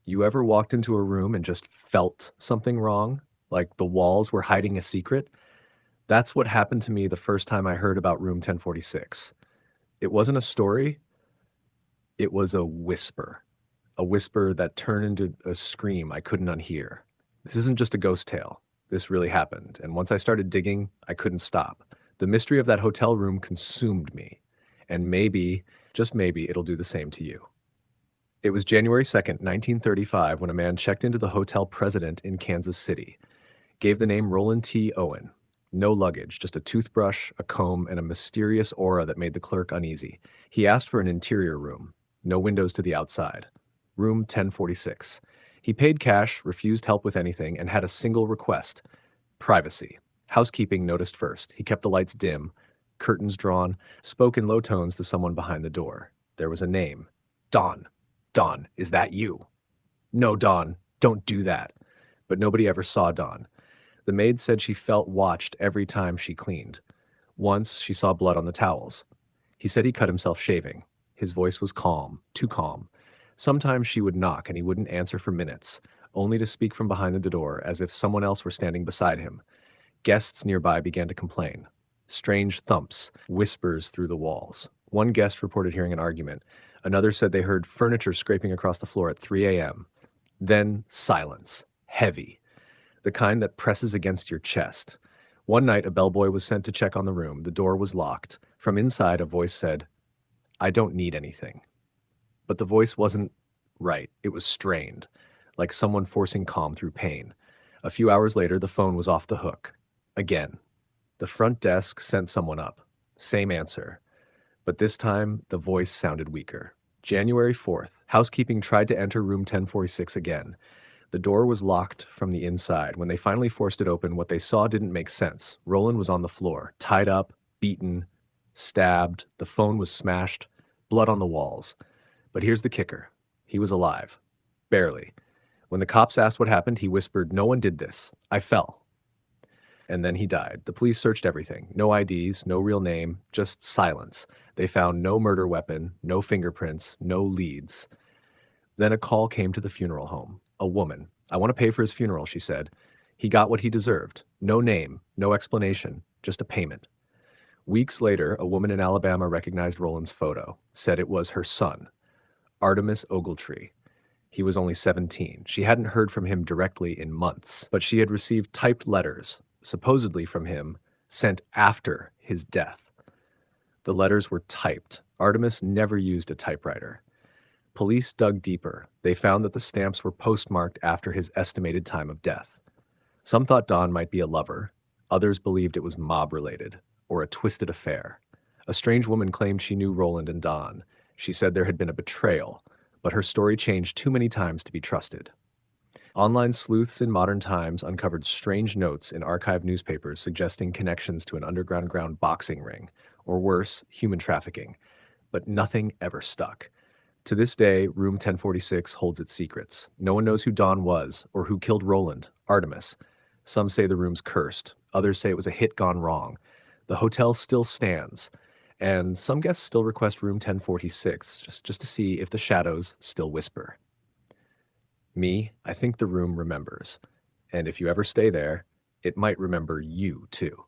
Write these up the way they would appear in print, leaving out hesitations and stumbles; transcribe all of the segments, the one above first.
You ever walked into a room and just felt something wrong? Like the walls were hiding a secret? That's what happened to me the first time I heard about room 1046. It wasn't a story, it was a whisper that turned into a scream I couldn't unhear. This isn't just a ghost tale. This really happened. And once I started digging, I couldn't stop. The mystery of that hotel room consumed me. And maybe, just maybe, it'll do the same to you. It was January 2nd, 1935, when a man checked into the hotel president in Kansas City, gave the name Roland T. Owen. No luggage, just a toothbrush, a comb, and a mysterious aura that made the clerk uneasy. He asked for an interior room, no windows to the outside. Room 1046. He paid cash, refused help with anything, and had a single request: privacy. Housekeeping noticed first. He kept the lights dim, curtains drawn, spoke in low tones to someone behind the door. There was a name: Dawn. Dawn, is that you? No, Dawn, don't do that. But nobody ever saw Dawn. The maid said she felt watched every time she cleaned. Once she saw blood on the towels. He said he cut himself shaving. His voice was calm, too calm. Sometimes she would knock and he wouldn't answer for minutes, only to speak from behind the door as if someone else were standing beside him. Guests nearby began to complain. Strange thumps, whispers through the walls. One guest reported hearing an argument. Another said they heard furniture scraping across the floor at 3 a.m. Then silence, heavy, the kind that presses against your chest. One night, a bellboy was sent to check on the room. The door was locked. From inside, a voice said, "I don't need anything." But the voice wasn't right. It was strained, like someone forcing calm through pain. A few hours later, the phone was off the hook. Again. The front desk sent someone up. Same answer. But this time, the voice sounded weaker. January 4th, housekeeping tried to enter room 1046 again. The door was locked from the inside. When they finally forced it open, what they saw didn't make sense. Roland was on the floor, tied up, beaten, stabbed. The phone was smashed, blood on the walls. But here's the kicker. He was alive. Barely. When the cops asked what happened, he whispered, "No one did this. I fell." And then he died. The police searched everything. No IDs, no real name, just silence. They found no murder weapon, no fingerprints, no leads. Then a call came to the funeral home. A woman. "I want to pay for his funeral," she said. He got what he deserved. No name, no explanation, just a payment. Weeks later, a woman in Alabama recognized Roland's photo, said it was her son, Artemis Ogletree. He was only 17. She hadn't heard from him directly in months, but she had received typed letters, supposedly from him, sent after his death. The letters were typed. Artemis never used a typewriter. Police dug deeper. They found that the stamps were postmarked after his estimated time of death. Some thought Don might be a lover. Others believed it was mob-related, or a twisted affair. A strange woman claimed she knew Roland and Don. She said there had been a betrayal, but her story changed too many times to be trusted. Online sleuths in modern times uncovered strange notes in archived newspapers suggesting connections to an underground boxing ring, or worse, human trafficking. But nothing ever stuck. To this day, room 1046 holds its secrets. No one knows who Don was or who killed Roland, Artemis. Some say the room's cursed. Others say it was a hit gone wrong. The hotel still stands, and some guests still request room 1046 just to see if the shadows still whisper. Me, I think the room remembers. And if you ever stay there, it might remember you too.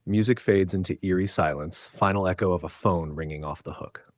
Music fades into eerie silence, final echo of a phone ringing off the hook.